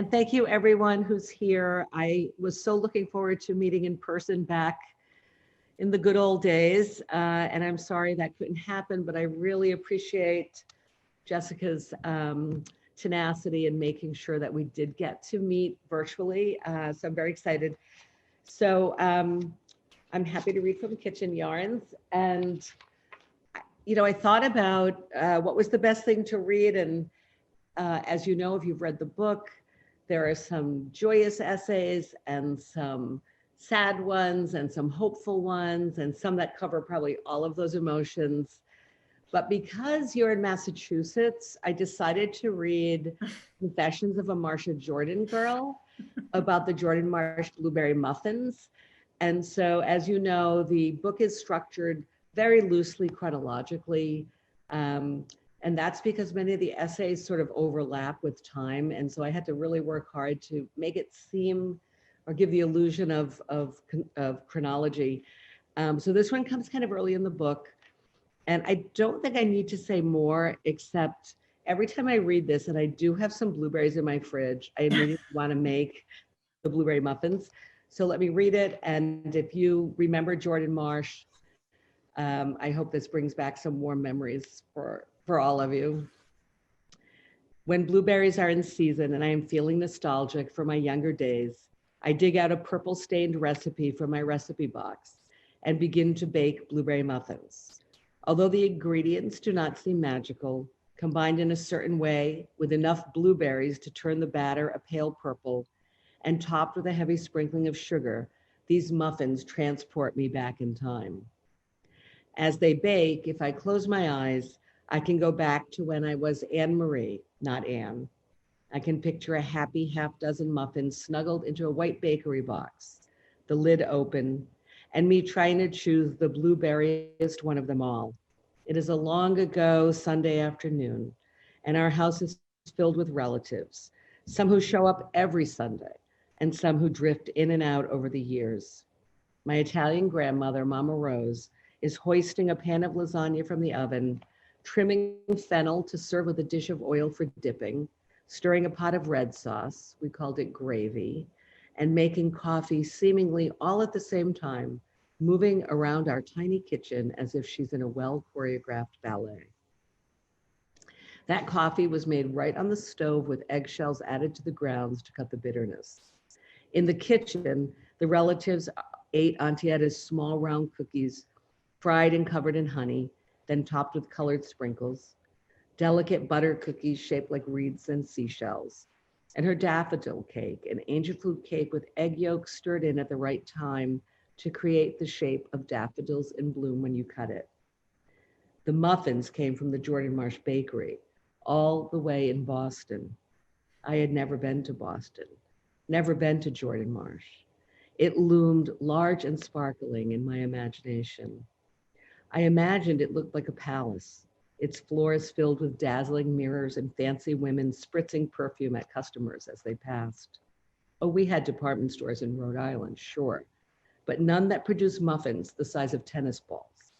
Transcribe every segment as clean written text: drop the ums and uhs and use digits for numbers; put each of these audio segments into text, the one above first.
And thank you everyone who's here. I was so looking forward to meeting in person back in the good old days. And I'm sorry that couldn't happen, but I really appreciate Jessica's tenacity in making sure that we did get to meet virtually. So I'm very excited. So I'm happy to read from Kitchen Yarns. And, you know, I thought about what was the best thing to read. And as you know, if you've read the book, there are some joyous essays and some sad ones and some hopeful ones and some that cover probably all of those emotions. But because you're in Massachusetts, I decided to read Confessions of a Marcia Jordan Girl about the Jordan Marsh blueberry muffins. And so, as you know, the book is structured very loosely chronologically. And that's because many of the essays sort of overlap with time. And so I had to really work hard to make it seem or give the illusion of chronology. So this one comes kind of early in the book. And I don't think I need to say more, except every time I read this, and I do have some blueberries in my fridge, I immediately want to make the blueberry muffins. So let me read it. And if you remember Jordan Marsh, I hope this brings back some warm memories for all of you. When blueberries are in season and I am feeling nostalgic for my younger days, I dig out a purple stained recipe from my recipe box and begin to bake blueberry muffins. Although the ingredients do not seem magical, combined in a certain way with enough blueberries to turn the batter a pale purple and topped with a heavy sprinkling of sugar, these muffins transport me back in time. As they bake, if I close my eyes, I can go back to when I was Anne Marie, not Anne. I can picture a happy half dozen muffins snuggled into a white bakery box, the lid open, and me trying to choose the blueberriest one of them all. It is a long ago Sunday afternoon, and our house is filled with relatives, some who show up every Sunday, and some who drift in and out over the years. My Italian grandmother, Mama Rose, is hoisting a pan of lasagna from the oven, trimming fennel to serve with a dish of oil for dipping, stirring a pot of red sauce, we called it gravy, and making coffee seemingly all at the same time, moving around our tiny kitchen as if she's in a well-choreographed ballet. That coffee was made right on the stove with eggshells added to the grounds to cut the bitterness. In the kitchen, the relatives ate Auntie Etta's small round cookies, fried and covered in honey, then topped with colored sprinkles, delicate butter cookies shaped like reeds and seashells, and her daffodil cake, an angel food cake with egg yolks stirred in at the right time to create the shape of daffodils in bloom when you cut it. The muffins came from the Jordan Marsh Bakery, all the way in Boston. I had never been to Boston, never been to Jordan Marsh. It loomed large and sparkling in my imagination. I imagined it looked like a palace, its floors filled with dazzling mirrors and fancy women spritzing perfume at customers as they passed. Oh, we had department stores in Rhode Island, sure, but none that produced muffins the size of tennis balls.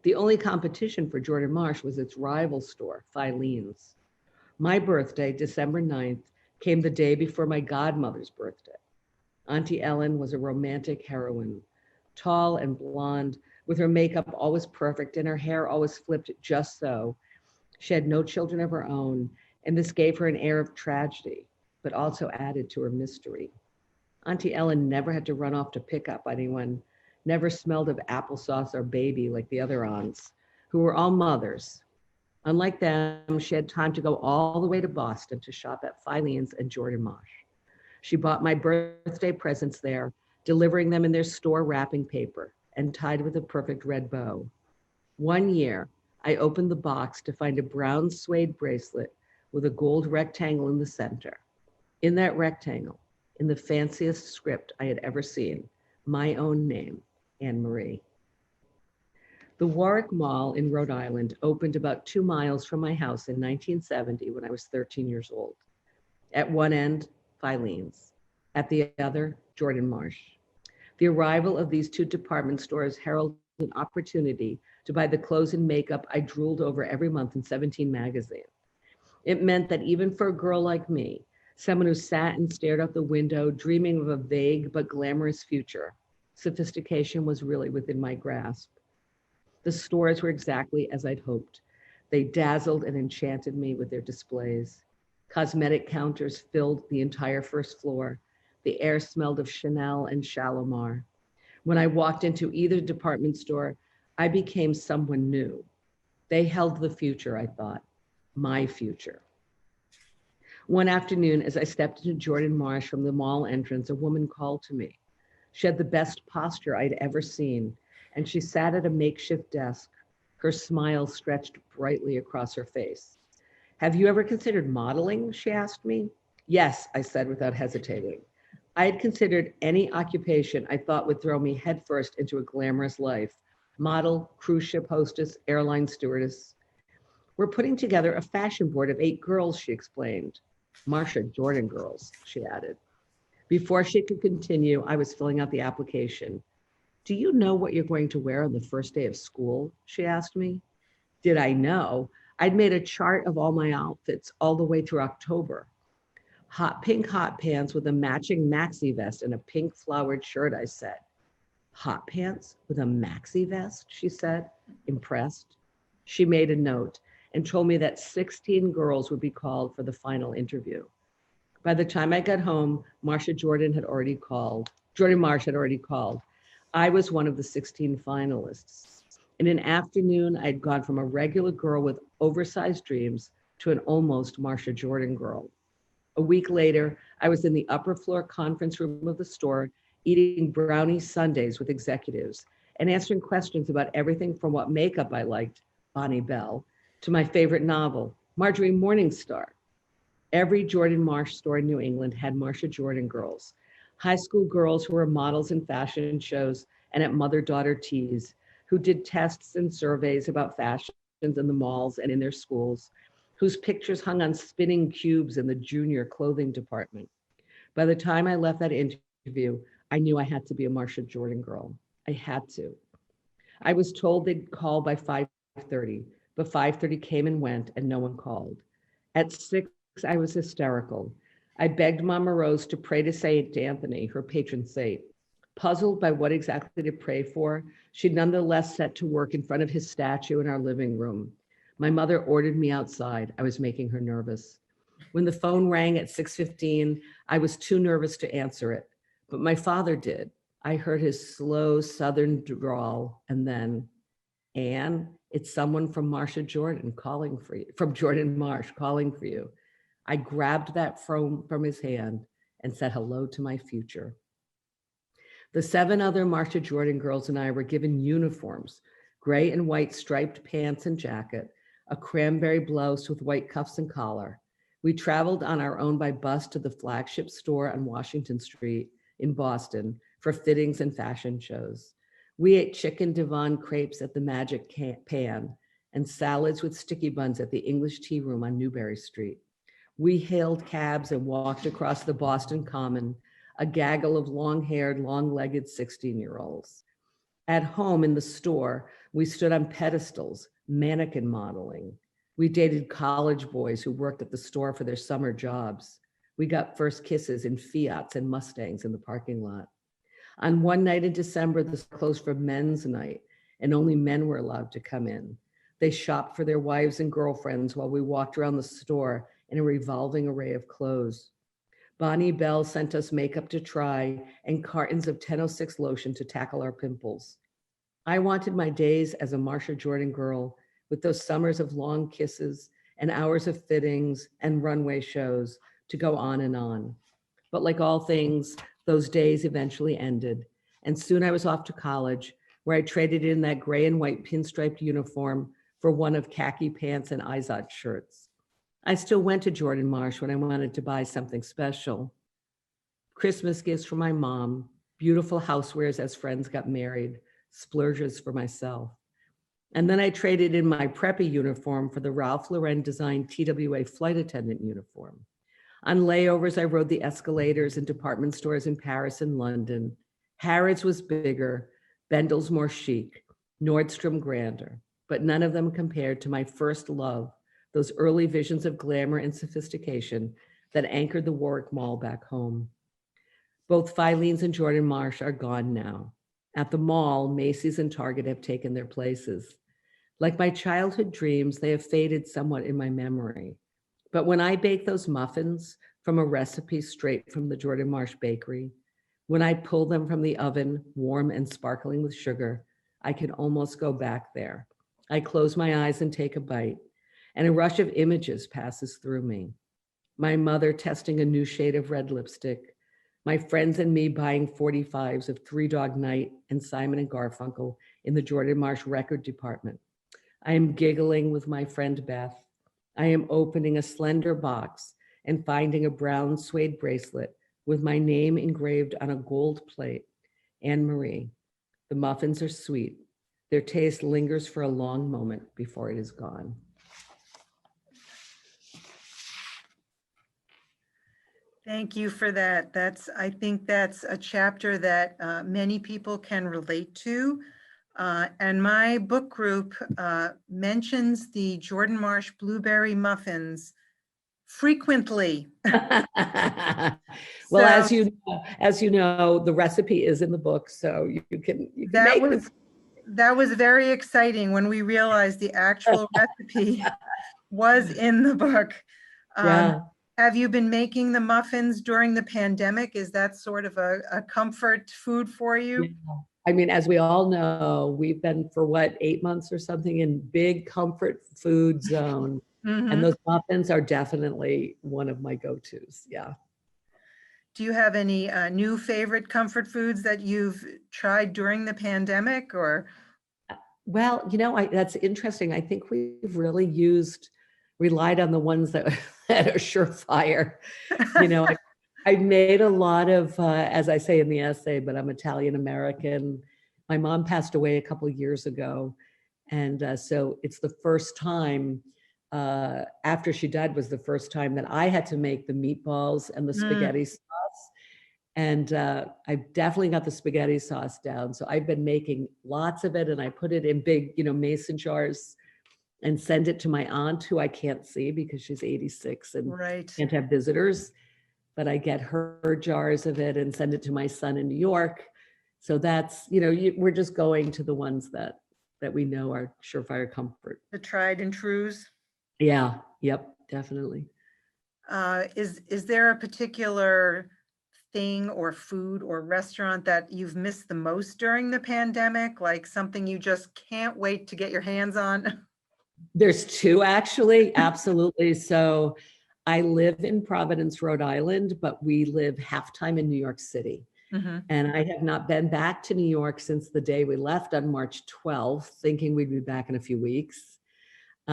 The only competition for Jordan Marsh was its rival store, Filene's. My birthday, December 9th, came the day before my godmother's birthday. Auntie Ellen was a romantic heroine, tall and blonde, with her makeup always perfect and her hair always flipped just so. She had no children of her own, and this gave her an air of tragedy, but also added to her mystery. Auntie Ellen never had to run off to pick up anyone, never smelled of applesauce or baby like the other aunts, who were all mothers. Unlike them, she had time to go all the way to Boston to shop at Filene's and Jordan Marsh. She bought my birthday presents there, delivering them in their store wrapping paper and tied with a perfect red bow. One year, I opened the box to find a brown suede bracelet with a gold rectangle in the center. In that rectangle, in the fanciest script I had ever seen, my own name, Anne Marie. The Warwick Mall in Rhode Island opened about 2 miles from my house in 1970 when I was 13 years old. At one end, Filene's. At the other, Jordan Marsh. The arrival of these two department stores heralded an opportunity to buy the clothes and makeup I drooled over every month in 17 magazine. It meant that even for a girl like me, someone who sat and stared out the window, dreaming of a vague but glamorous future. Sophistication was really within my grasp. The stores were exactly as I'd hoped. They dazzled and enchanted me with their displays. Cosmetic counters filled the entire first floor. The air smelled of Chanel and Shalimar. When I walked into either department store, I became someone new. They held the future, I thought, my future. One afternoon, as I stepped into Jordan Marsh from the mall entrance, a woman called to me. She had the best posture I'd ever seen, and she sat at a makeshift desk, her smile stretched brightly across her face. Have you ever considered modeling? She asked me. Yes, I said without hesitating. I had considered any occupation I thought would throw me headfirst into a glamorous life. Model, cruise ship hostess, airline stewardess. We're putting together a fashion board of 8 girls, she explained. Marcia Jordan girls, she added. Before she could continue, I was filling out the application. Do you know what you're going to wear on the first day of school? She asked me. Did I know? I'd made a chart of all my outfits all the way through October. Hot pink hot pants with a matching maxi vest and a pink flowered shirt, I said. Hot pants with a maxi vest, she said, impressed. She made a note and told me that 16 girls would be called for the final interview. By the time I got home, Jordan Marsh had already called. I was one of the 16 finalists. In an afternoon, I'd gone from a regular girl with oversized dreams to an almost Marcia Jordan girl. A week later, I was in the upper floor conference room of the store, eating brownie sundaes with executives and answering questions about everything from what makeup I liked, Bonnie Bell, to my favorite novel, Marjorie Morningstar. Every Jordan Marsh store in New England had Marcia Jordan girls, high school girls who were models in fashion shows and at mother-daughter teas, who did tests and surveys about fashions in the malls and in their schools, whose pictures hung on spinning cubes in the junior clothing department. By the time I left that interview, I knew I had to be a Marcia Jordan girl. I had to. I was told they'd call by 5:30, but 5:30 came and went and no one called. At 6, I was hysterical. I begged Mama Rose to pray to Saint Anthony, her patron saint. Puzzled by what exactly to pray for, she nonetheless set to work in front of his statue in our living room. My mother ordered me outside. I was making her nervous. When the phone rang at 6:15, I was too nervous to answer it, but my father did. I heard his slow southern drawl and then, Anne, it's someone from Marcia Jordan calling for you, from Jordan Marsh calling for you. I grabbed that phone from his hand and said hello to my future. The 7 other Marcia Jordan girls and I were given uniforms, gray and white striped pants and jacket, a cranberry blouse with white cuffs and collar. We traveled on our own by bus to the flagship store on Washington Street in Boston for fittings and fashion shows. We ate chicken Devon crepes at the Magic Pan and salads with sticky buns at the English Tea Room on Newbury Street. We hailed cabs and walked across the Boston Common, a gaggle of long-haired, long-legged 16-year-olds. At home in the store, we stood on pedestals, mannequin modeling. We dated college boys who worked at the store for their summer jobs. We got first kisses in Fiats and Mustangs in the parking lot. On one night in December, the store closed for men's night, and only men were allowed to come in. They shopped for their wives and girlfriends while we walked around the store in a revolving array of clothes. Bonnie Bell sent us makeup to try and cartons of 1006 lotion to tackle our pimples. I wanted my days as a Marcia Jordan girl with those summers of long kisses and hours of fittings and runway shows to go on and on. But like all things, those days eventually ended. And soon I was off to college, where I traded in that gray and white pinstriped uniform for one of khaki pants and Izod shirts. I still went to Jordan Marsh when I wanted to buy something special. Christmas gifts for my mom, beautiful housewares as friends got married, splurges for myself. And then I traded in my preppy uniform for the Ralph Lauren designed TWA flight attendant uniform. On layovers, I rode the escalators in department stores in Paris and London. Harrods was bigger, Bendel's more chic, Nordstrom grander, but none of them compared to my first love, those early visions of glamour and sophistication that anchored the Warwick Mall back home. Both Filene's and Jordan Marsh are gone now. At the mall, Macy's and Target have taken their places. Like my childhood dreams, they have faded somewhat in my memory. But when I bake those muffins from a recipe straight from the Jordan Marsh bakery, when I pull them from the oven, warm and sparkling with sugar, I can almost go back there. I close my eyes and take a bite, and a rush of images passes through me. My mother testing a new shade of red lipstick, my friends and me buying 45s of Three Dog Night and Simon and Garfunkel in the Jordan Marsh record department. I am giggling with my friend Beth. I am opening a slender box and finding a brown suede bracelet with my name engraved on a gold plate. Anne Marie. The muffins are sweet. Their taste lingers for a long moment before it is gone. Thank you for that. I think that's a chapter that many people can relate to. And my book group mentions the Jordan Marsh blueberry muffins frequently. Well, as you know, the recipe is in the book, so you can make this. That was very exciting when we realized the actual recipe was in the book. Yeah. Have you been making the muffins during the pandemic? Is that sort of a comfort food for you? Yeah. I mean, as we all know, we've been for 8 months or something in big comfort food zone. Mm-hmm. And those muffins are definitely one of my go-tos. Yeah. Do you have any new favorite comfort foods that you've tried during the pandemic or? Well, that's interesting. I think we've really relied on the ones that are surefire. I made a lot of, as I say in the essay, but I'm Italian American. My mom passed away a couple of years ago. And so it's the first time after she died was the first time that I had to make the meatballs and the spaghetti sauce. And I've definitely got the spaghetti sauce down. So I've been making lots of it and I put it in big, mason jars and send it to my aunt who I can't see because she's 86 and can't have visitors. But I get her jars of it and send it to my son in New York. So that's, we're just going to the ones that we know are surefire comfort. The tried and trues. Yeah. Yep. Definitely. Is there a particular thing or food or restaurant that you've missed the most during the pandemic? Like something you just can't wait to get your hands on? There's two actually. Absolutely. So I live in Providence, Rhode Island, but we live half time in New York City. Mm-hmm. And I have not been back to New York since the day we left on March 12th, thinking we'd be back in a few weeks.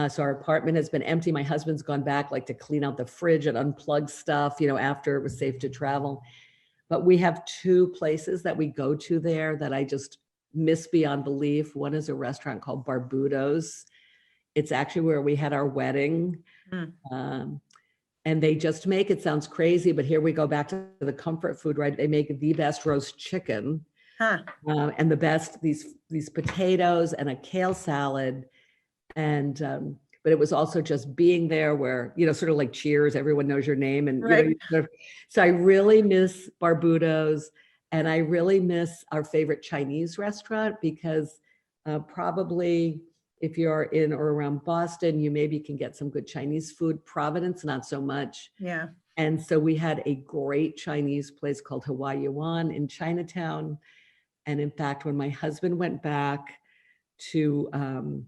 So our apartment has been empty. My husband's gone back to clean out the fridge and unplug stuff, after it was safe to travel. But we have two places that we go to there that I just miss beyond belief. One is a restaurant called Barbudo's. It's actually where we had our wedding. And they just make, it sounds crazy, but here we go back to the comfort food, right? They make the best roast chicken and the best, these potatoes and a kale salad. And, but it was also just being there where, sort of like Cheers, everyone knows your name. And, so I really miss Barbudo's and I really miss our favorite Chinese restaurant because probably if you're in or around Boston, you maybe can get some good Chinese food. Providence, not so much. Yeah. And so we had a great Chinese place called Hawaii Yuan in Chinatown. And in fact, when my husband went back to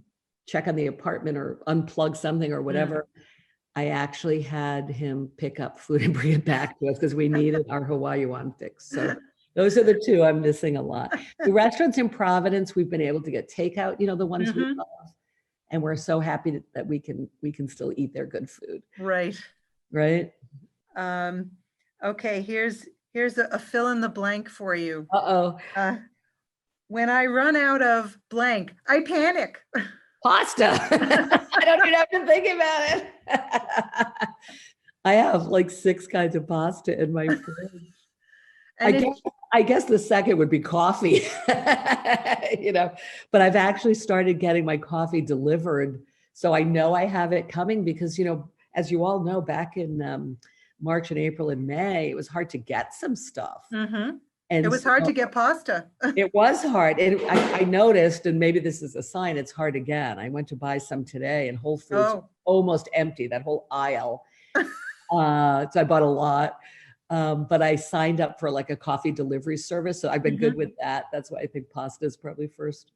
check on the apartment or unplug something or whatever, I actually had him pick up food and bring it back to us because we needed our Hawaii Yuan fix. So those are the two I'm missing a lot. The restaurants in Providence, we've been able to get takeout, the ones we love. And we're so happy that we can still eat their good food. Right. Right. Okay, here's a fill in the blank for you. Uh-oh. When I run out of blank, I panic. Pasta. I don't even have to think about it. I have 6 kinds of pasta in my fridge. I guess the second would be coffee, but I've actually started getting my coffee delivered. So I know I have it coming because, as you all know, back in March and April and May, it was hard to get some stuff. Mhm. And It was hard to get pasta. it was hard. And I noticed, and maybe this is a sign, it's hard again. I went to buy some today and Whole Foods almost empty, that whole aisle. So I bought a lot. But I signed up for like a coffee delivery service. So I've been good with that. That's why I think pasta is probably first.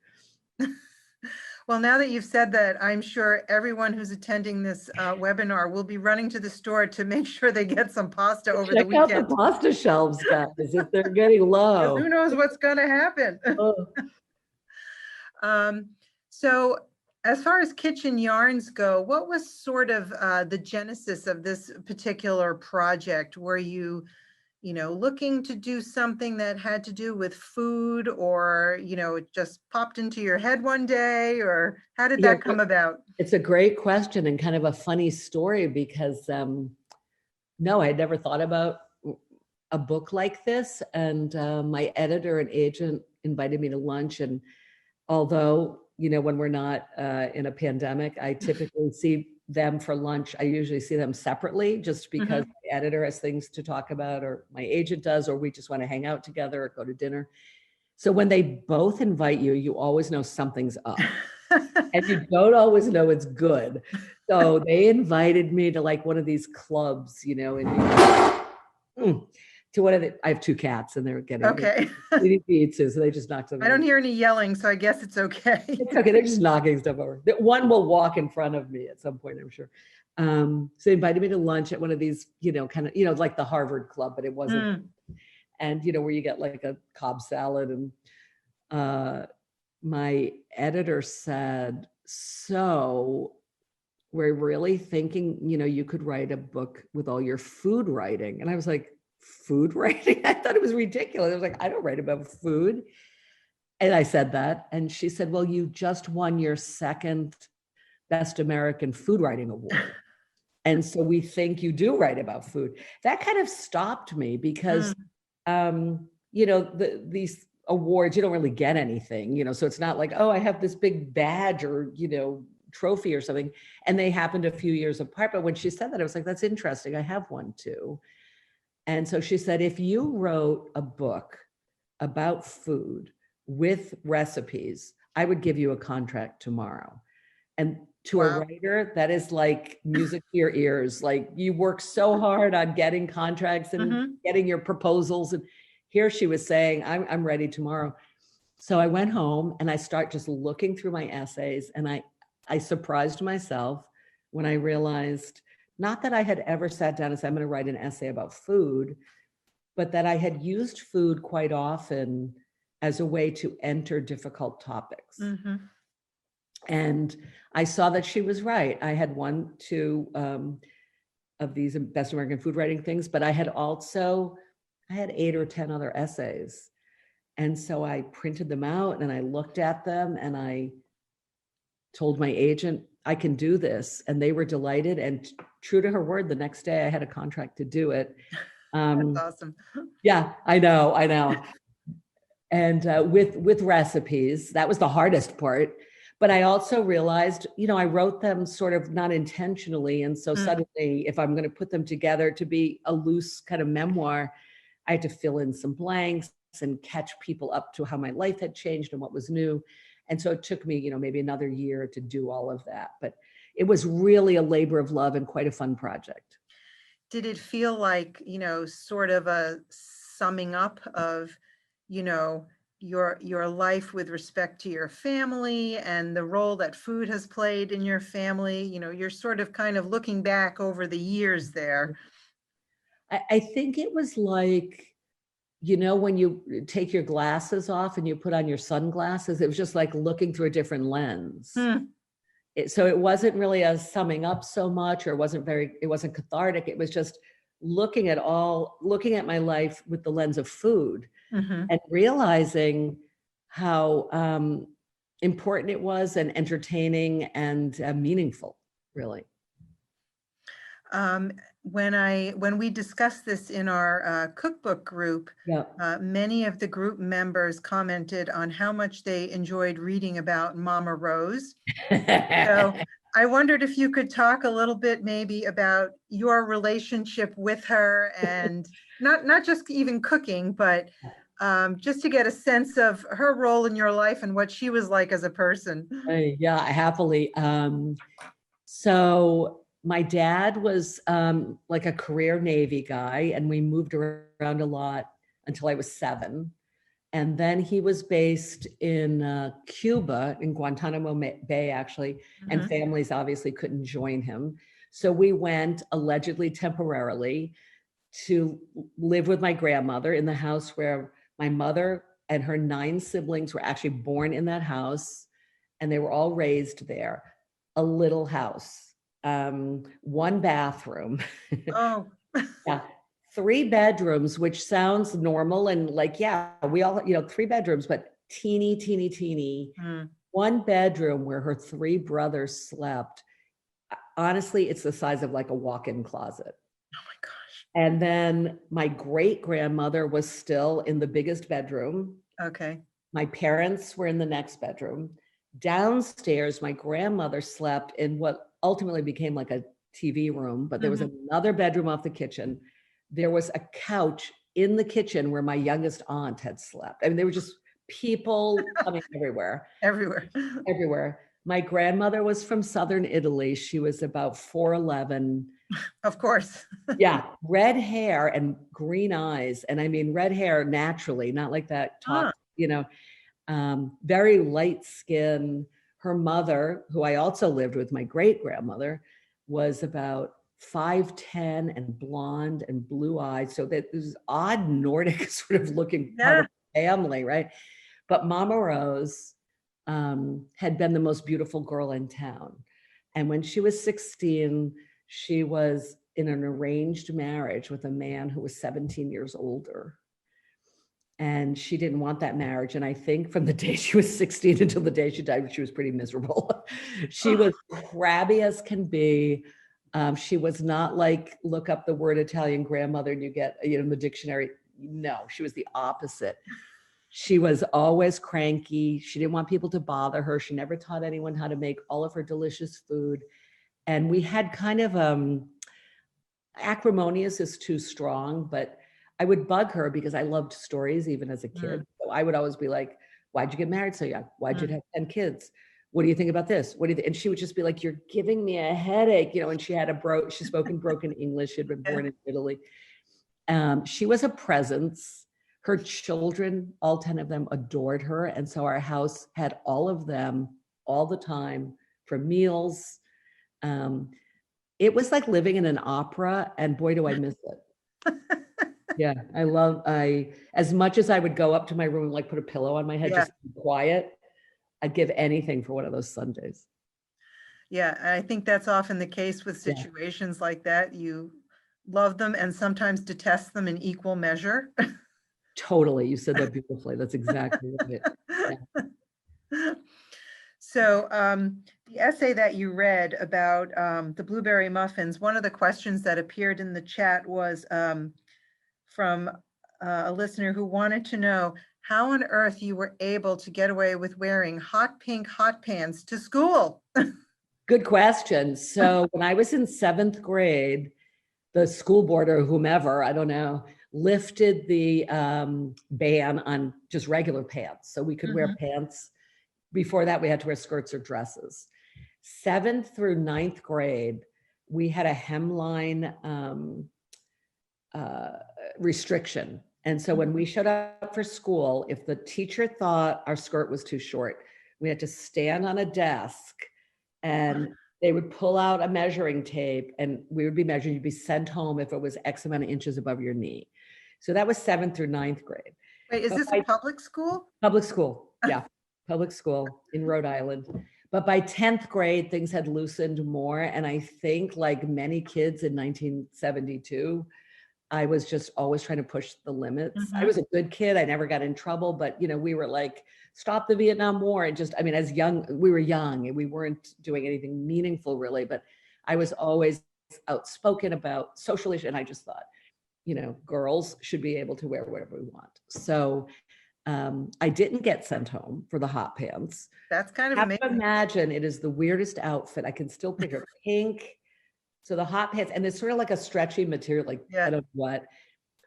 Well, now that you've said that, I'm sure everyone who's attending this webinar will be running to the store to make sure they get some pasta over the weekend. Check out the pasta shelves, guys, if they're getting low. Who knows what's going to happen? So as far as kitchen yarns go, what was sort of the genesis of this particular project? Were you looking to do something that had to do with food, or, it just popped into your head one day, or how did that come about? It's a great question and kind of a funny story because, no, I had never thought about a book like this. And my editor and agent invited me to lunch. And although, when we're not in a pandemic, I typically see them for lunch. I usually see them separately just because the editor has things to talk about, or my agent does, or we just want to hang out together or go to dinner. So when they both invite you, you always know something's up. And you don't always know it's good. So they invited me to like one of these clubs, to one of the, I have two cats and they're getting eating pizza, so they just knocked them. I don't hear any yelling, so I guess it's okay. It's okay. They're just knocking stuff over. One will walk in front of me at some point, I'm sure. So they invited me to lunch at one of these, kind of, like the Harvard Club, but it wasn't. And, where you get like a Cobb salad. And my editor said, so we're really thinking, you could write a book with all your food writing. And I was like, food writing? I thought it was ridiculous. I was like, I don't write about food. And I said that. And she said, well, you just won your second Best American Food Writing Award. And so we think you do write about food. That kind of stopped me because, these awards, you don't really get anything, so it's not like, oh, I have this big badge or, trophy or something. And they happened a few years apart. But when she said that, I was like, that's interesting. I have one too. And so she said, if you wrote a book about food with recipes, I would give you a contract tomorrow. And to a writer, that is like music to your ears. Like you work so hard on getting contracts and getting your proposals. And here she was saying, I'm ready tomorrow. So I went home and I start just looking through my essays, and I surprised myself when I realized not that I had ever sat down and said, I'm going to write an essay about food, but that I had used food quite often as a way to enter difficult topics. And I saw that she was right. I had won two of these Best American Food Writing things, but I had 8 or 10 other essays. And so I printed them out and I looked at them and I told my agent, I can do this. And they were delighted, and true to her word, the next day I had a contract to do it. That's awesome. Yeah, I know. And with recipes, that was the hardest part. But I also realized, I wrote them sort of not intentionally. And so suddenly, if I'm going to put them together to be a loose kind of memoir, I had to fill in some blanks and catch people up to how my life had changed and what was new. And so it took me, maybe another year to do all of that. But it was really a labor of love and quite a fun project. Did it feel like, sort of a summing up of, your life with respect to your family and the role that food has played in your family? You're sort of kind of looking back over the years there. I think it was like, when you take your glasses off and you put on your sunglasses, it was just like looking through a different lens. So it wasn't really a summing up so much, or it wasn't cathartic. It was just looking at my life with the lens of food and realizing how important it was, and entertaining and meaningful, really. When we discussed this in our cookbook group, many of the group members commented on how much they enjoyed reading about Mama Rose. So I wondered if you could talk a little bit maybe about your relationship with her, and not just even cooking, but just to get a sense of her role in your life and what she was like as a person. Yeah, happily. So my dad was like a career Navy guy, and we moved around a lot until I was 7. And then he was based in Cuba, in Guantanamo Bay, actually, and Mhm. families obviously couldn't join him. So we went allegedly temporarily to live with my grandmother in the house where my mother and her 9 siblings were actually born in that house, and they were all raised there. A little house, 1 bathroom. Oh, Yeah. 3 bedrooms, which sounds normal and like, yeah, we all, 3 bedrooms, but teeny, teeny, teeny. mm. 1 bedroom where her 3 brothers slept. Honestly, it's the size of like a walk-in closet. Oh my gosh. And then my great grandmother was still in the biggest bedroom. Okay. My parents were in the next bedroom. Downstairs, my grandmother slept in what ultimately became like a TV room, but there was another bedroom off the kitchen. There was a couch in the kitchen where my youngest aunt had slept. I mean, there were just people coming everywhere, Everywhere. everywhere. My grandmother was from Southern Italy. She was about 4'11". Of course. Yeah, red hair and green eyes. And I mean, red hair naturally, not like that Ah, talk, very light skin. Her mother, who I also lived with, my great grandmother, was about 5'10" and blonde and blue eyes. So that this odd Nordic sort of looking part yeah. of the family, right? But Mama Rose had been the most beautiful girl in town. And when she was 16, she was in an arranged marriage with a man who was 17 years older. And she didn't want that marriage. And I think from the day she was 16 until the day she died, she was pretty miserable. She was crabby as can be. She was not like, look up the word Italian grandmother and you get, in the dictionary. No, she was the opposite. She was always cranky. She didn't want people to bother her. She never taught anyone how to make all of her delicious food. And we had kind of, acrimonious is too strong, but I would bug her because I loved stories even as a kid. So I would always be like, why'd you get married so young? Why'd you have 10 kids? What do you think about this? What do you think? And she would just be like, you're giving me a headache, and she had she spoke in broken English. She had been born in Italy. She was a presence. Her children, all 10 of them, adored her. And so our house had all of them all the time for meals. It was like living in an opera, and boy, do I miss it. Yeah, as much as I would go up to my room and like put a pillow on my head, just to be quiet, I'd give anything for one of those Sundays. Yeah, I think that's often the case with Yeah. situations like that. You love them and sometimes detest them in equal measure. Totally. You said that beautifully. That's exactly it. Yeah. So the essay that you read about the blueberry muffins, one of the questions that appeared in the chat was from a listener who wanted to know how on earth you were able to get away with wearing hot pink hot pants to school. Good question. So when I was in 7th grade, the school board or whomever, I don't know, lifted the ban on just regular pants. So we could wear pants. Before that, we had to wear skirts or dresses. 7th through 9th grade, we had a hemline restriction. And so when we showed up for school, if the teacher thought our skirt was too short, we had to stand on a desk and they would pull out a measuring tape and we would be measured. You'd be sent home if it was X amount of inches above your knee. So that was 7th through 9th grade. Wait, is But this a public school? Public school. Yeah. Public school in Rhode Island. But by 10th grade, things had loosened more. And I think like many kids in 1972, I was just always trying to push the limits. I was a good kid. I never got in trouble, but we were like, stop the Vietnam War. And just, I mean, we were young and we weren't doing anything meaningful really, but I was always outspoken about social issues. And I just thought, girls should be able to wear whatever we want. So I didn't get sent home for the hot pants. That's kind of Have to amazing. imagine it is the weirdest outfit. I can still picture pink. So the hot pants, and it's sort of like a stretchy material, like Yeah. I don't know what,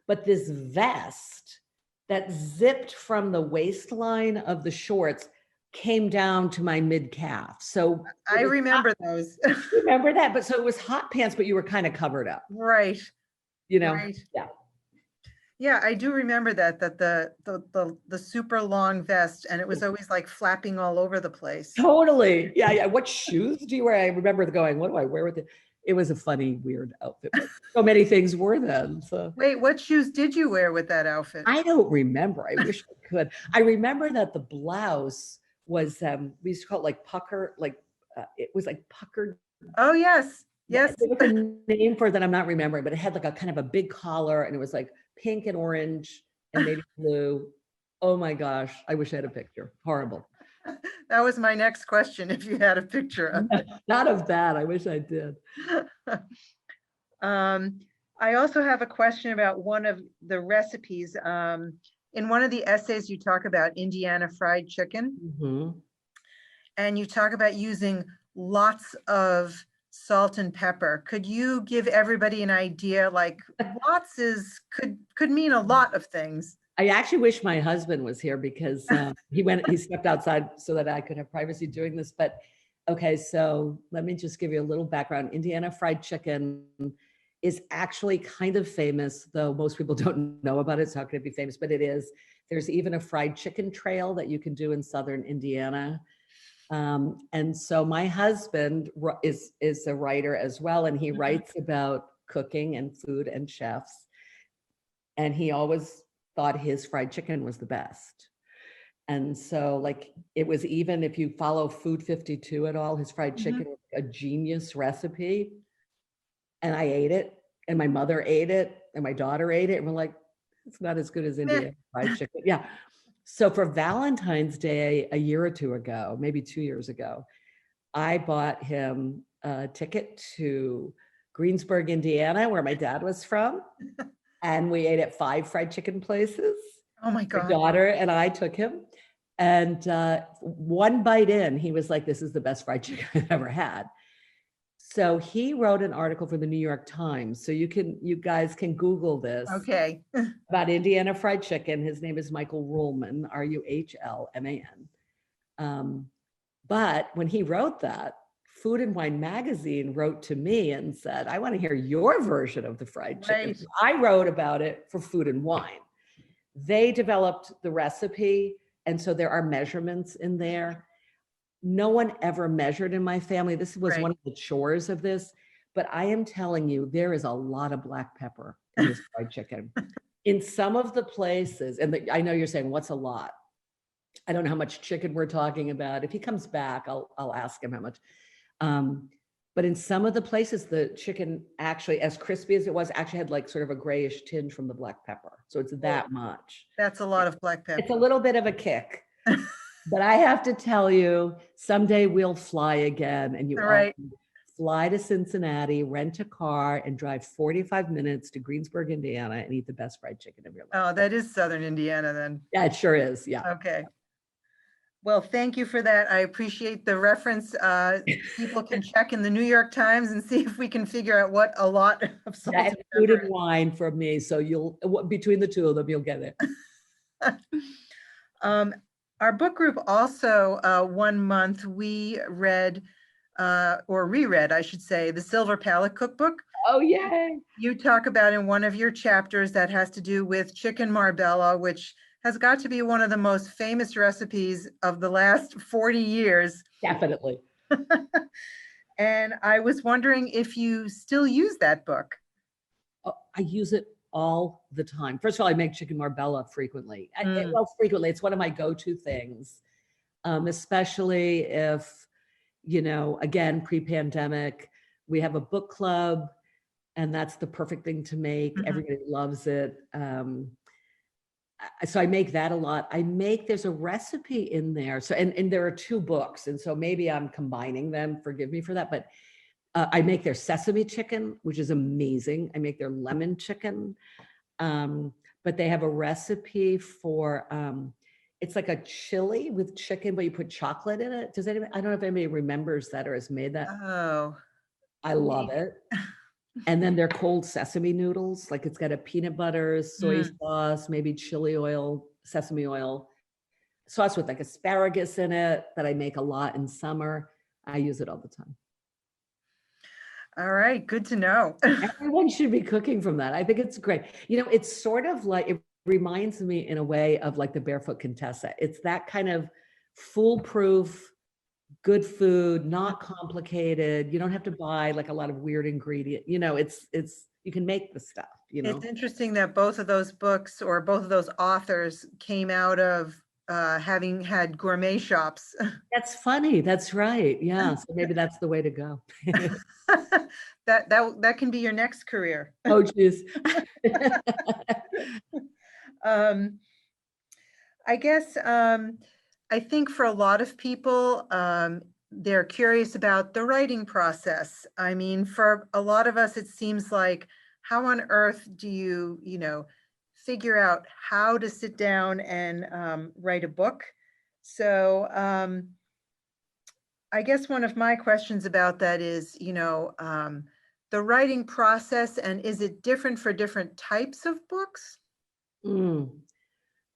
but this vest that zipped from the waistline of the shorts came down to my mid calf. So I remember those. remember that, but so it was hot pants, but you were kind of covered up, Right. you know? Right. Yeah. Yeah, I do remember that the super long vest, and it was always like flapping all over the place. Totally. Yeah. Yeah. What shoes do you wear? I remember going, what do I wear with it? It was a funny, weird outfit, but so many things were then. So Wait, what shoes did you wear with that outfit? I don't remember. I wish I could. I remember that the blouse was, we used to call it like pucker, like it was like puckered. Oh, yes. Yes. There was a name for it that I'm not remembering, but it had like a kind of a big collar, and it was like pink and orange and maybe blue. Oh my gosh. I wish I had a picture. Horrible. That was my next question, if you had a picture of it. Not of that. I wish I did. I also have a question about one of the recipes. In one of the essays, you talk about Indiana fried chicken, Mhm. and you talk about using lots of salt and pepper. Could you give everybody an idea? Like lots could mean a lot of things. I actually wish my husband was here because he stepped outside so that I could have privacy doing this. But okay, so let me just give you a little background. Indiana fried chicken is actually kind of famous, though most people don't know about it. So how can it be famous? But it is. There's even a fried chicken trail that you can do in southern Indiana. And so my husband is a writer as well, and he writes about cooking and food and chefs. And he always thought his fried chicken was the best. And so like it was, even if you follow Food 52 at all, his fried chicken was a genius recipe. And I ate it, and my mother ate it, and my daughter ate it, and we're like, it's not as good as Indian fried chicken. Yeah. So for Valentine's Day a year or two ago, maybe 2 years ago, I bought him a ticket to Greensburg, Indiana, where my dad was from. And we ate at 5 fried chicken places. Oh my My God. daughter and I took him. And one bite in, he was like, this is the best fried chicken I've ever had. So he wrote an article for the New York Times. So you guys can Google this. Okay. About Indiana fried chicken. His name is Michael Ruhlman, Ruhlman. But when he wrote that, Food and Wine magazine wrote to me and said, I want to hear your version of the fried chicken. Right. So I wrote about it for Food and Wine. They developed the recipe, and so there are measurements in there. No one ever measured in my family. This was one of the chores of this, but I am telling you, there is a lot of black pepper in this fried chicken. In some of the places, and I know you're saying, what's a lot? I don't know how much chicken we're talking about. If he comes back, I'll ask him how much. But in some of the places, the chicken actually, as crispy as it was, actually had like sort of a grayish tinge from the black pepper. So it's that much. That's a lot of black pepper. It's a little bit of a kick. But I have to tell you, someday we'll fly again, and you all fly to Cincinnati, rent a car, and drive 45 minutes to Greensburg, Indiana, and eat the best fried chicken of your life. Oh, that is southern Indiana then. Yeah, it sure is. Yeah. Okay. Well, thank you for that. I appreciate the reference. People can check in the New York Times and see if we can figure out what a lot of salt Yeah, and Food pepper and Wine from me. So between the two of them, you'll get it. Our book group also, 1 month, we read or reread, I should say, the Silver Palette Cookbook. Oh, yay. You talk about in one of your chapters that has to do with chicken marbella, which has got to be one of the most famous recipes of the last 40 years. Definitely. And I was wondering if you still use that book. Oh, I use it all the time. First of all, I make chicken marbella frequently. Well, frequently, it's one of my go-to things, especially if, again, pre-pandemic, we have a book club, and that's the perfect thing to make. Everybody loves it. So I make that a lot. There's a recipe in there. So, and there are 2 books. And so maybe I'm combining them, forgive me for that. But I make their sesame chicken, which is amazing. I make their lemon chicken. But they have a recipe for It's like a chili with chicken, but you put chocolate in it. Does anybody, I don't know if anybody remembers that or has made that. Oh, I love it. And then they're cold sesame noodles. Like it's got a peanut butter, soy sauce, maybe chili oil, sesame oil, sauce with like asparagus in it that I make a lot in summer. I use it all the time. all right. Good to know. Everyone should be cooking from that. I think it's great. You know, it's sort of like, it reminds me in a way of like the Barefoot Contessa. It's that kind of foolproof, good food, not complicated. You don't have to buy like a lot of weird ingredient. You know, it's, you can make the stuff, you know. It's interesting that both of those books or both of those authors came out of having had gourmet shops. That's funny. That's right. Yeah. So maybe that's the way to go. That can be your next career. Oh, geez. I guess I think for a lot of people, they're curious about the writing process. I mean, for a lot of us, it seems like, how on earth do you, figure out how to sit down and write a book? So I guess one of my questions about that is, the writing process, and is it different for different types of books?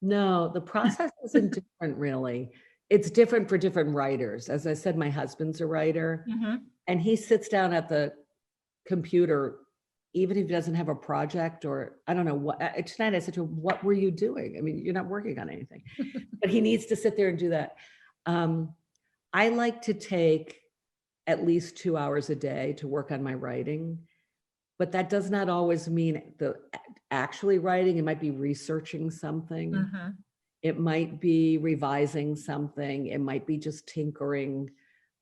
No, the process isn't different really. It's different for different writers. As I said, my husband's a writer and he sits down at the computer, even if he doesn't have a project or I don't know what. Tonight I said to him, what were you doing? I mean, you're not working on anything, but he needs to sit there and do that. I like to take at least 2 hours a day to work on my writing, but that does not always mean the actually writing. It might be researching something. It might be revising something. It might be just tinkering.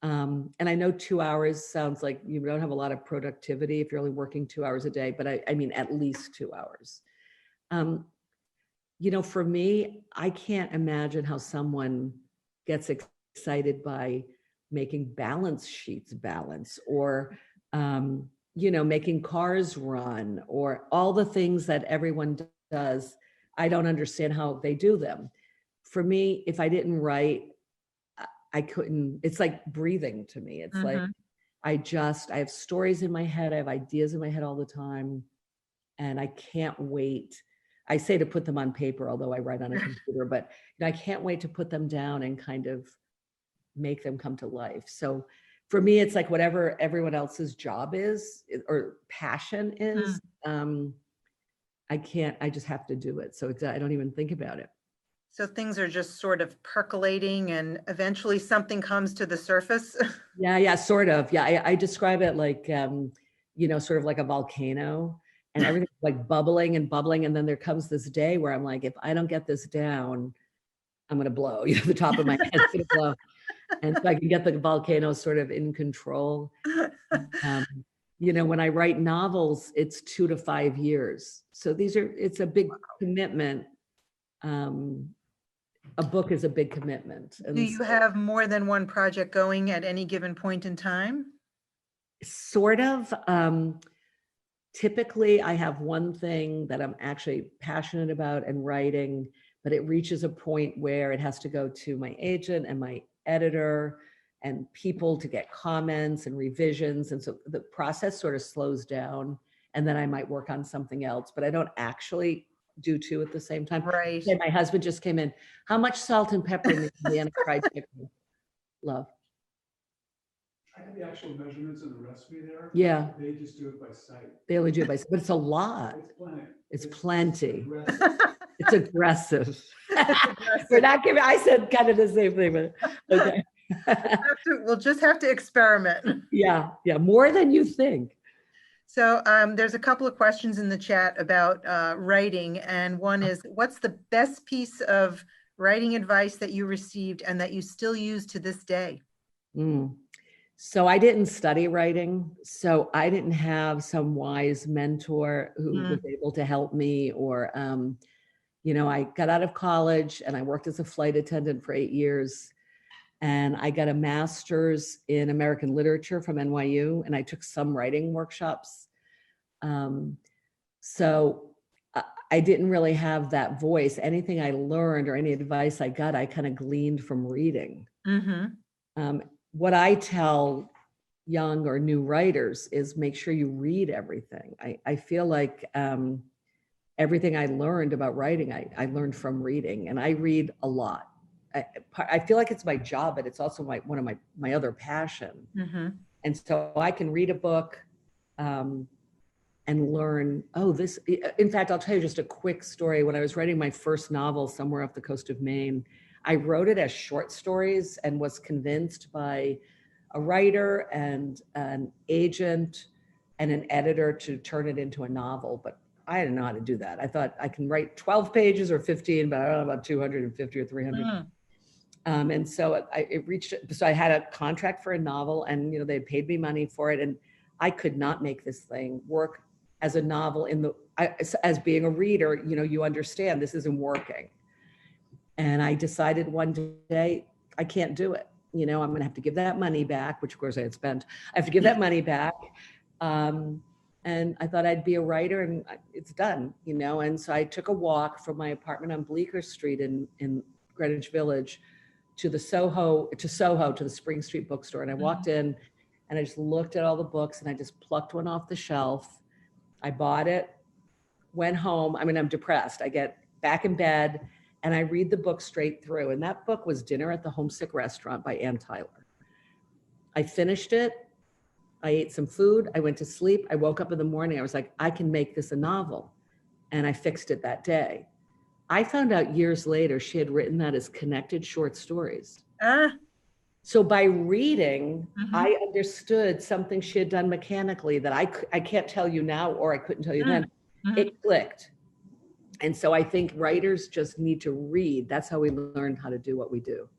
And I know 2 hours sounds like you don't have a lot of productivity if you're only working 2 hours a day, but I mean, at least 2 hours. For me, I can't imagine how someone gets excited by making balance sheets balance or, making cars run or all the things that everyone does. I don't understand how they do them. For me, if I didn't write, I couldn't, it's like breathing to me. It's like, I have stories in my head. I have ideas in my head all the time. And I can't wait. I say to put them on paper, although I write on a computer, but I can't wait to put them down and kind of make them come to life. So for me, it's like whatever everyone else's job is or passion is, I just have to do it. So I don't even think about it. So things are just sort of percolating and eventually something comes to the surface. Yeah, sort of. Yeah, I describe it like, sort of like a volcano and everything's like bubbling and bubbling. And then there comes this day where I'm like, if I don't get this down, I'm going to blow, the top of my head's going to blow. And so I can get the volcano sort of in control. When I write novels, it's 2 to 5 years. So it's a big commitment. A book is a big commitment. Do you have more than one project going at any given point in time? Sort of. Typically, I have one thing that I'm actually passionate about and writing, but it reaches a point where it has to go to my agent and my editor and people to get comments and revisions. And so the process sort of slows down, and then I might work on something else, but I don't actually do 2 at the same time. Right. Okay, my husband just came in. How much salt and pepper in the fried chicken? Love. I have the actual measurements in the recipe there. Yeah. They just do it by sight. They only do it by sight, but it's a lot. It's plenty. It's plenty. It's aggressive. It's aggressive. We're not giving, I said kind of the same thing, but okay. We'll just have to experiment. Yeah, more than you think. So there's a couple of questions in the chat about writing, and one is, what's the best piece of writing advice that you received and that you still use to this day? So I didn't study writing, so I didn't have some wise mentor who was able to help me, or, I got out of college and I worked as a flight attendant for 8 years. And I got a master's in American literature from NYU, and I took some writing workshops. So I didn't really have that voice. Anything I learned or any advice I got, I kind of gleaned from reading. What I tell young or new writers is make sure you read everything. I feel like everything I learned about writing, I learned from reading, and I read a lot. I feel like it's my job, but it's also one of my other passion. And so I can read a book and learn, in fact, I'll tell you just a quick story. When I was writing my first novel, Somewhere Off the Coast of Maine, I wrote it as short stories and was convinced by a writer and an agent and an editor to turn it into a novel. But I didn't know how to do that. I thought I can write 12 pages or 15, but I don't know about 250 or 300. And so so I had a contract for a novel, and, you know, they paid me money for it. And I could not make this thing work as a novel as being a reader, you know, you understand this isn't working. And I decided one day I can't do it. You know, I'm going to have to give that money back, which of course I had spent. I have to give that money back. And I thought I'd be a writer, and it's done, you know. And so I took a walk from my apartment on Bleecker Street in Greenwich Village to the Soho, to the Spring Street bookstore. And I walked in and I just looked at all the books, and I just plucked one off the shelf. I bought it, went home. I mean, I'm depressed. I get back in bed and I read the book straight through. And that book was Dinner at the Homesick Restaurant by Ann Tyler. I finished it. I ate some food. I went to sleep. I woke up in the morning. I was like, I can make this a novel. And I fixed it that day. I found out years later she had written that as connected short stories. So by reading, I understood something she had done mechanically that I can't tell you now, or I couldn't tell you then. It clicked. And so I think writers just need to read. That's how we learn how to do what we do.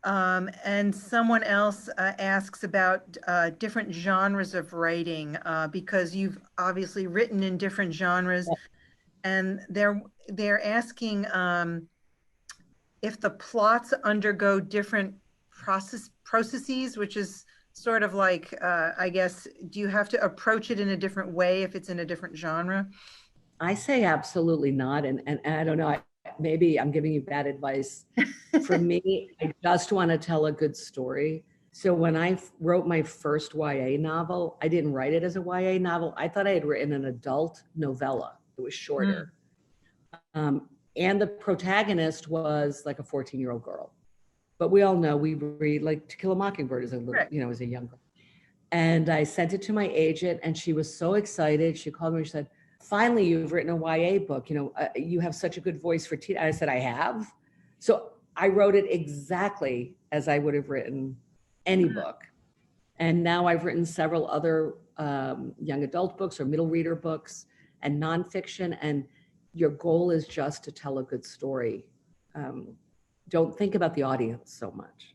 And someone else asks about different genres of writing, because you've obviously written in different genres. Yeah. And they're asking if the plots undergo different processes, which is sort of like, I guess, do you have to approach it in a different way if it's in a different genre? I say absolutely not. And I don't know, maybe I'm giving you bad advice. For me, I just want to tell a good story. So when I wrote my first YA novel, I didn't write it as a YA novel. I thought I had written an adult novella. It was shorter. And the protagonist was like a 14-year-old girl. But we all know we read like To Kill a Mockingbird as a little, you know, as a young girl. And I sent it to my agent, and she was so excited. She called me and she said, finally, you've written a YA book. You know, you have such a good voice for teen. I said, I have. So I wrote it exactly as I would have written any book. And now I've written several other young adult books or middle reader books and nonfiction. And your goal is just to tell a good story. Don't think about the audience so much.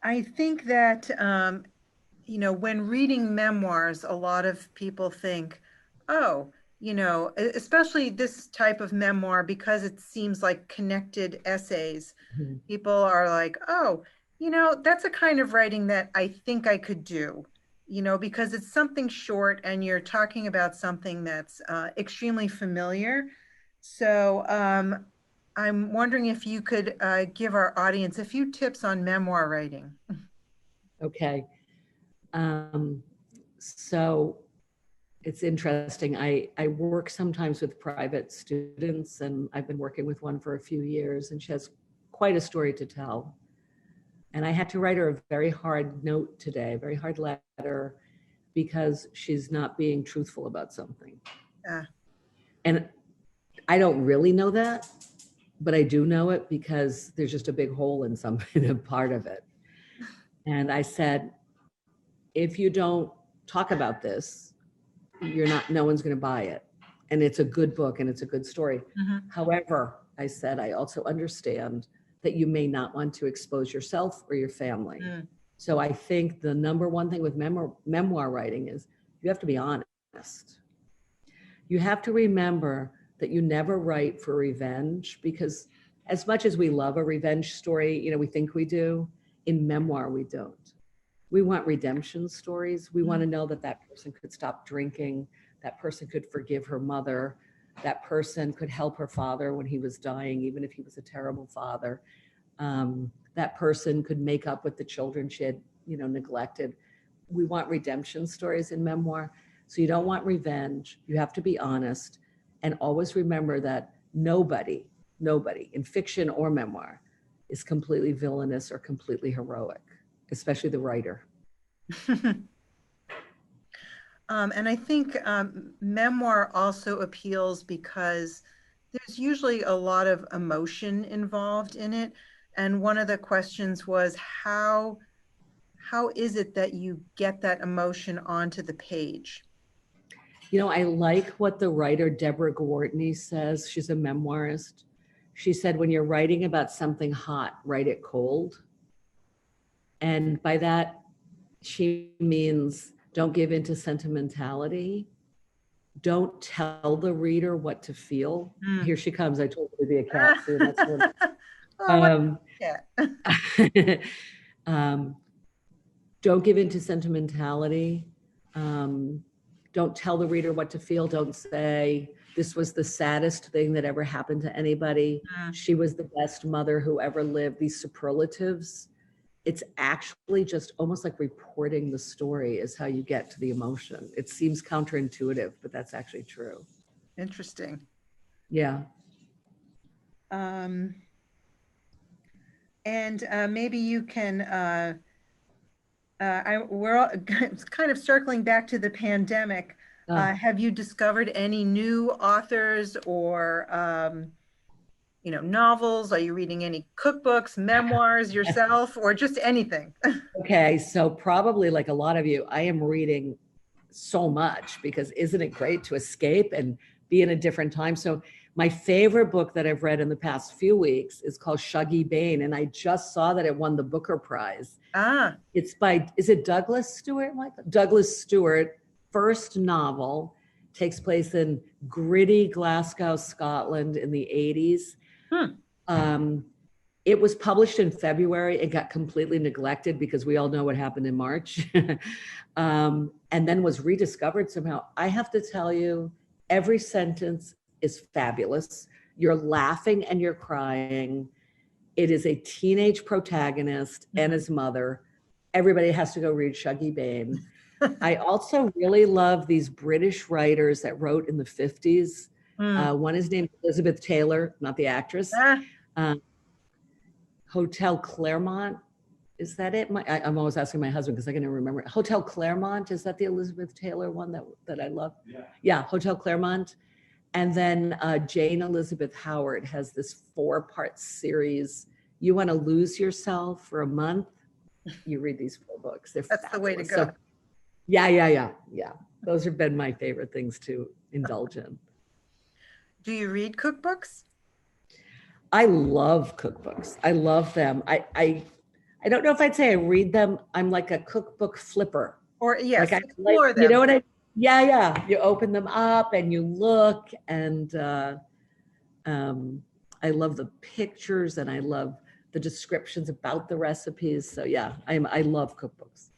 I think that, you know, when reading memoirs, a lot of people think, oh, you know, especially this type of memoir, because it seems like connected essays, people are like, oh, you know, that's a kind of writing that I think I could do, you know, because it's something short and you're talking about something that's extremely familiar. So I'm wondering if you could give our audience a few tips on memoir writing. Okay. So it's interesting. I work sometimes with private students, and I've been working with one for a few years, and she has quite a story to tell. And I had to write her a very hard note today, a very hard letter, because she's not being truthful about something. And I don't really know that, but I do know it because there's just a big hole in a part of it. And I said, if you don't talk about this, no one's going to buy it. And it's a good book and it's a good story. However, I said, I also understand that you may not want to expose yourself or your family. So I think the number one thing with memoir writing is you have to be honest. You have to remember that you never write for revenge, because as much as we love a revenge story, you know, we think we do, in memoir, we don't. We want redemption stories. We want to know that that person could stop drinking, that person could forgive her mother, that person could help her father when he was dying, even if he was a terrible father. That person could make up with the children she had, neglected. We want redemption stories in memoir. So you don't want revenge. You have to be honest, and always remember that nobody in fiction or memoir is completely villainous or completely heroic, especially the writer. And I think memoir also appeals because there's usually a lot of emotion involved in it. And one of the questions was, how is it that you get that emotion onto the page? I like what the writer Deborah Gwartney says. She's a memoirist. She said, when you're writing about something hot, write it cold. And by that, she means don't give into sentimentality. Don't tell the reader what to feel. Here she comes. I told her to be a cat soon. That's her. Don't give into sentimentality. Don't tell the reader what to feel. Don't say, this was the saddest thing that ever happened to anybody. She was the best mother who ever lived. These superlatives. It's actually just almost like reporting the story is how you get to the emotion. It seems counterintuitive, but that's actually true. Interesting. Yeah. And maybe you can, we're all kind of circling back to the pandemic. Have you discovered any new authors or, novels? Are you reading any cookbooks, memoirs yourself, or just anything? Okay, so probably like a lot of you, I am reading so much because isn't it great to escape and be in a different time? So my favorite book that I've read in the past few weeks is called Shuggie Bain, and I just saw that it won the Booker Prize. It's by, is it Douglas Stewart? Douglas Stewart, first novel, takes place in gritty Glasgow, Scotland in the 80s. It was published in February. It got completely neglected because we all know what happened in March, and then was rediscovered somehow. I have to tell you, every sentence is fabulous. You're laughing and you're crying. It is a teenage protagonist and his mother. Everybody has to go read Shuggie Bain. I also really love these British writers that wrote in the 50s. One is named Elizabeth Taylor, not the actress. Hotel Claremont, is that it? I'm always asking my husband because I can never remember. Hotel Claremont, is that the Elizabeth Taylor one that I love? Yeah, Hotel Claremont. And then Jane Elizabeth Howard has this 4-part series. You want to lose yourself for a month? You read these 4 books. They're That's fabulous. The way to go. So, yeah. Those have been my favorite things to indulge in. Do you read cookbooks? I love cookbooks. I love them. I don't know if I'd say I read them. I'm like a cookbook flipper. Or yes, like explore them. You know what I? Yeah. You open them up and you look, and I love the pictures and I love the descriptions about the recipes. So yeah, I love cookbooks.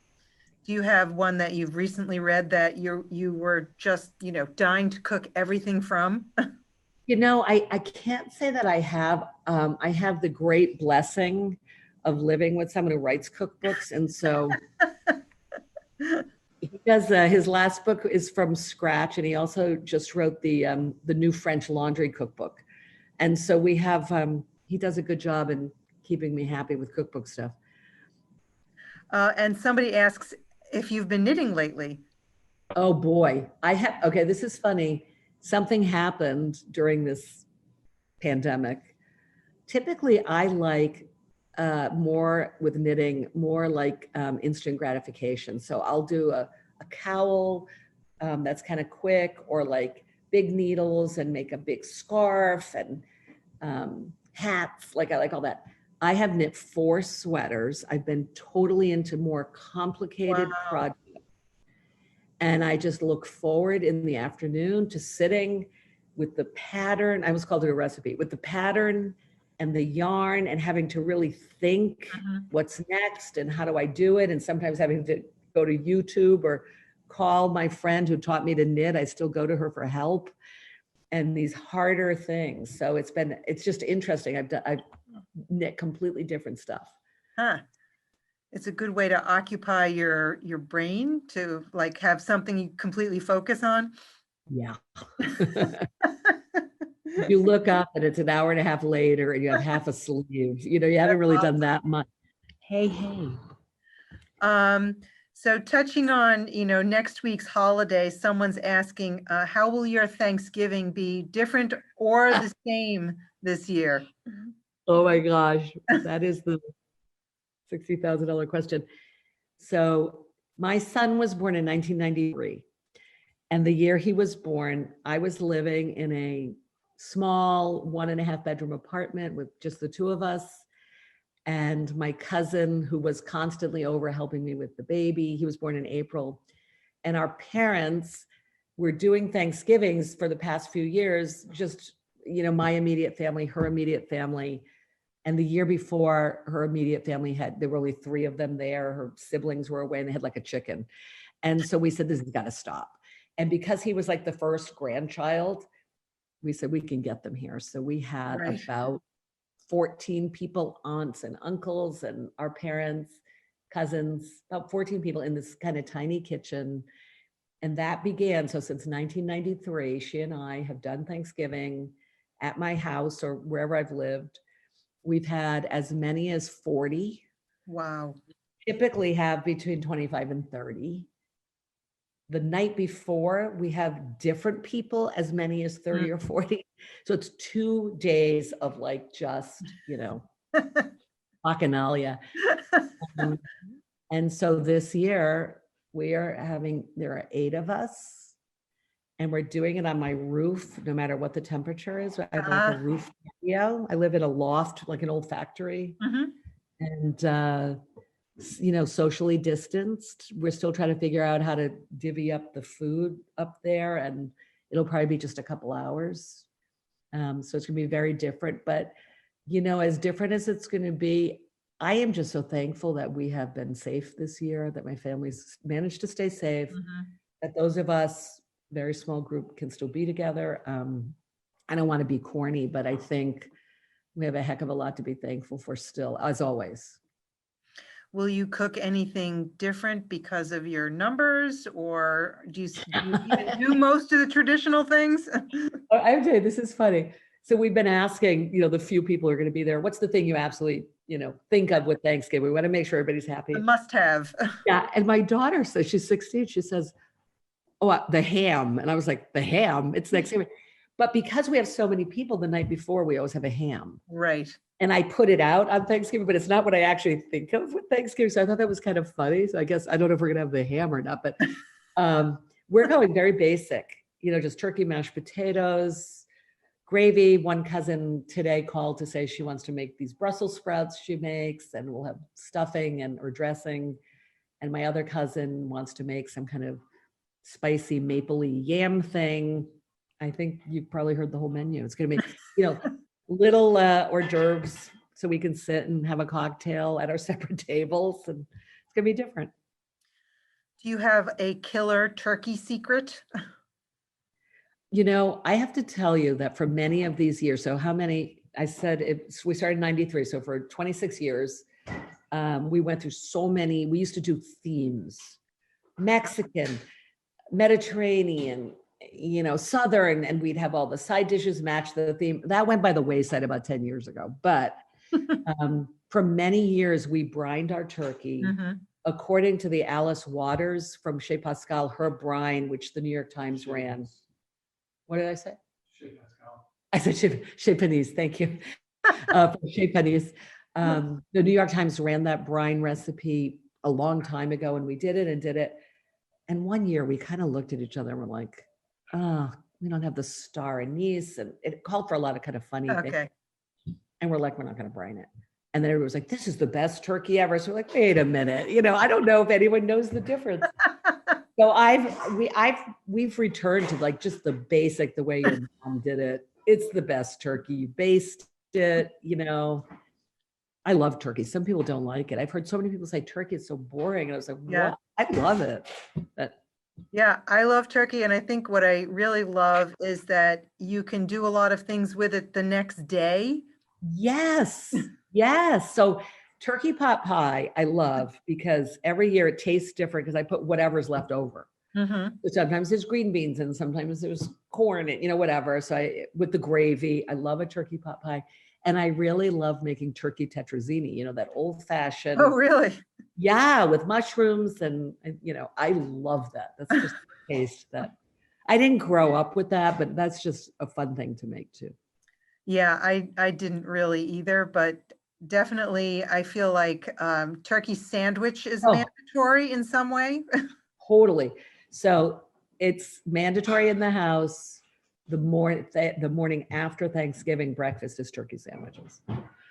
Do you have one that you've recently read that you were just, dying to cook everything from? I can't say that I have. I have the great blessing of living with someone who writes cookbooks. And so he does, his last book is from scratch. And he also just wrote the new French laundry cookbook. And so we have, he does a good job in keeping me happy with cookbook stuff. And somebody asks if you've been knitting lately. Oh boy, I have. Okay, this is funny. Something happened during this pandemic. Typically, I like more with knitting, more like instant gratification. So I'll do a cowl that's kind of quick, or like big needles and make a big scarf and hats. Like I like all that. I have knit 4 sweaters. I've been totally into more complicated projects. And I just look forward in the afternoon to sitting with the pattern. I almost called it a recipe, with the pattern and the yarn and having to really think what's next and how do I do it? And sometimes having to go to YouTube or call my friend who taught me to knit. I still go to her for help and these harder things. So it's just interesting. I've knit completely different stuff. Huh. It's a good way to occupy your brain, to like have something you completely focus on. Yeah. You look up and it's an hour and a half later and you have half a sleeve. You haven't really done that much. Hey. So touching on, next week's holiday, someone's asking, how will your Thanksgiving be different or the same this year? Oh my gosh, that is the $60,000 question. So my son was born in 1993. And the year he was born, I was living in a small 1.5 bedroom apartment with just the two of us. And my cousin, who was constantly over helping me with the baby, he was born in April. And our parents were doing Thanksgivings for the past few years, just, my immediate family, her immediate family. And the year before, her immediate family there were only 3 of them there. Her siblings were away and they had like a chicken. And so we said, this has got to stop. And because he was like the first grandchild, we said we can get them here. So we had about 14 people, aunts and uncles and our parents, cousins, about 14 people in this kind of tiny kitchen. And that began, so since 1993, she and I have done Thanksgiving at my house or wherever I've lived. We've had as many as 40. Wow. Typically have between 25 and 30. The night before, we have different people, as many as 30 or 40. So it's 2 days of like just, bacchanalia. And so this year there are 8 of us and we're doing it on my roof, no matter what the temperature is. I have like a roof patio. I live in a loft, like an old factory. And, socially distanced. We're still trying to figure out how to divvy up the food up there, and it'll probably be just a couple hours. So it's gonna be very different, but as different as it's gonna be, I am just so thankful that we have been safe this year, that my family's managed to stay safe, that those of us, very small group, can still be together. I don't want to be corny, but I think we have a heck of a lot to be thankful for still, as always. Will you cook anything different because of your numbers, or do you even do most of the traditional things? I would say this is funny. So we've been asking, the few people who are going to be there, what's the thing you absolutely, think of with Thanksgiving? We want to make sure everybody's happy. A must have. Yeah. And my daughter says, she's 16, she says, oh, the ham. And I was like, the ham? It's Thanksgiving. But because we have so many people the night before, we always have a ham. Right. And I put it out on Thanksgiving, but it's not what I actually think of with Thanksgiving. So I thought that was kind of funny. So I guess, I don't know if we're going to have the ham or not, but we're going very basic, just turkey, mashed potatoes, gravy. One cousin today called to say she wants to make these Brussels sprouts she makes, and we'll have stuffing or dressing. And my other cousin wants to make some kind of spicy mapley yam thing. I think you've probably heard the whole menu. It's going to be, little hors d'oeuvres so we can sit and have a cocktail at our separate tables, and it's going to be different. Do you have a killer turkey secret? I have to tell you that for many of these years, so how many, I said we started in 93. So for 26 years, we went through so many, we used to do themes, Mexican, Mediterranean, Southern, and we'd have all the side dishes match the theme. That went by the wayside about 10 years ago. But for many years, we brined our turkey according to the Alice Waters from Chez Pascal, her brine, which the New York Times ran. What did I say? Chez Pascal. I said Chez Panisse, thank you. Chez Panisse. The New York Times ran that brine recipe a long time ago, and we did it. And one year we kind of looked at each other and we're like, oh, we don't have the star anise. And it called for a lot of kind of funny things. And we're like, we're not going to brine it. And then everybody was like, this is the best turkey ever. So we're like, wait a minute. I don't know if anyone knows the difference. So we've returned to like just the basic, the way your mom did it. It's the best turkey. You baste it, you know. I love turkey. Some people don't like it. I've heard so many people say turkey is so boring. And I was like, Yeah. what? I love it. But Yeah, I love turkey, and I think what I really love is that you can do a lot of things with it the next day. yes, yes. So turkey pot pie, I love because every year it tastes different because I put whatever's left over. Mhm. Sometimes there's green beans and sometimes there's corn and, you know, whatever. So with the gravy, I love a turkey pot pie. And I really love making turkey tetrazzini, you know, that old fashioned. Oh, really? Yeah, with mushrooms and, you know, I love that. That's just a taste that I didn't grow up with that, but that's just a fun thing to make too. Yeah, I didn't really either, but definitely I feel like turkey sandwich is Oh. mandatory in some way. Totally. So it's mandatory in the house. The morning after Thanksgiving breakfast is turkey sandwiches.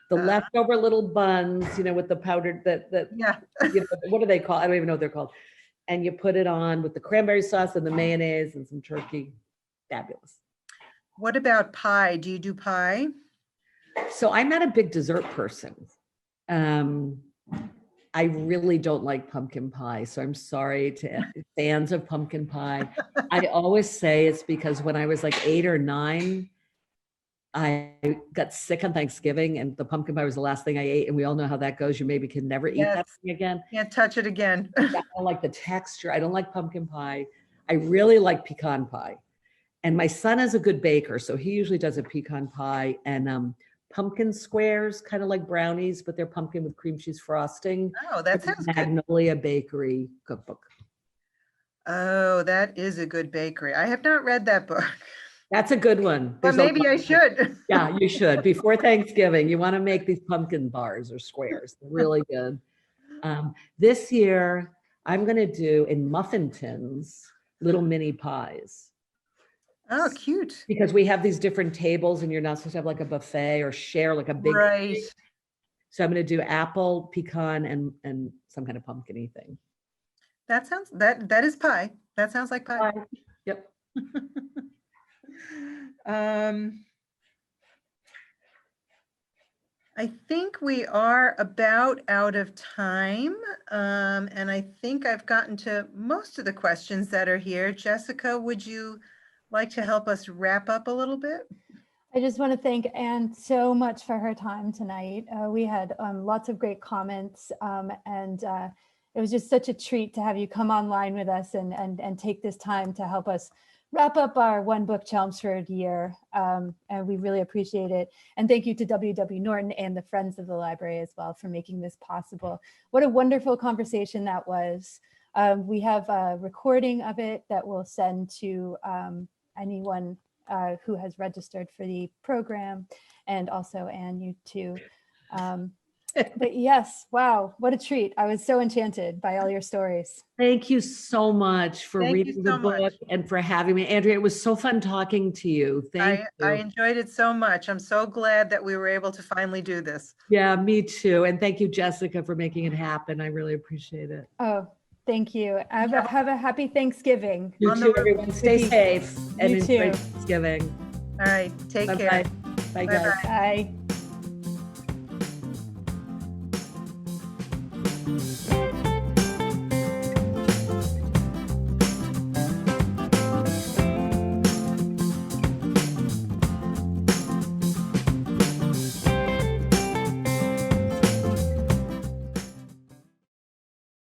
The leftover little buns, you know, with the powdered Yeah. you know, what do they call? I don't even know what they're called. And you put it on with the cranberry sauce and the mayonnaise and some turkey. Fabulous. What about pie? Do you do pie? So I'm not a big dessert person. I really don't like pumpkin pie. So I'm sorry to fans of pumpkin pie. I always say it's because when I was like 8 or 9, I got sick on Thanksgiving and the pumpkin pie was the last thing I ate. And we all know how that goes. You maybe can never eat that Yes. thing again. Can't touch it again. I don't like the texture. I don't like pumpkin pie. I really like pecan pie. And my son is a good baker, so he usually does a pecan pie and pumpkin squares, kind of like brownies, but they're pumpkin with cream cheese frosting. Oh, that sounds good. Magnolia Bakery cookbook. Oh, that is a good bakery. I have not read that book, That's a good one. but There's a maybe lot I of- should. Yeah, you should. Before Thanksgiving, you want to make these pumpkin bars or squares. They're really good. This year, I'm going to do in muffin tins, little mini pies. Oh, cute. Because we have these different tables and you're not supposed to have like a buffet or share like a big Right. cake. So I'm going to do apple, pecan, and some kind of pumpkin-y thing. That sounds, that is pie. That sounds like pie. Yep. I think we are about out of time. And I think I've gotten to most of the questions that are here. Jessica, would you like to help us wrap up a little bit? I just want to thank Anne so much for her time tonight. We had lots of great comments and it was just such a treat to have you come online with us and take this time to help us wrap up our One Book Chelmsford year. And we really appreciate it. And thank you to W.W. Norton and the Friends of the Library as well for making this possible. What a wonderful conversation that was. We have a recording of it that we'll send to anyone who has registered for the program, and also Anne, you too. But yes, wow, what a treat. I was so enchanted by all your stories. Thank you so much for Thank you reading so the book much. and for having me. Andrea, it was so fun talking to you. Thank you. I enjoyed it so much. I'm so glad that we were able to finally do this. Yeah, me too. And thank you, Jessica, for making it happen. I really appreciate it. Oh, thank you. Have a happy Thanksgiving. You On the too, road. everyone. Stay you. safe and You enjoy too. Thanksgiving. All right, take Bye-bye. care. Bye, guys. Bye-bye. Bye.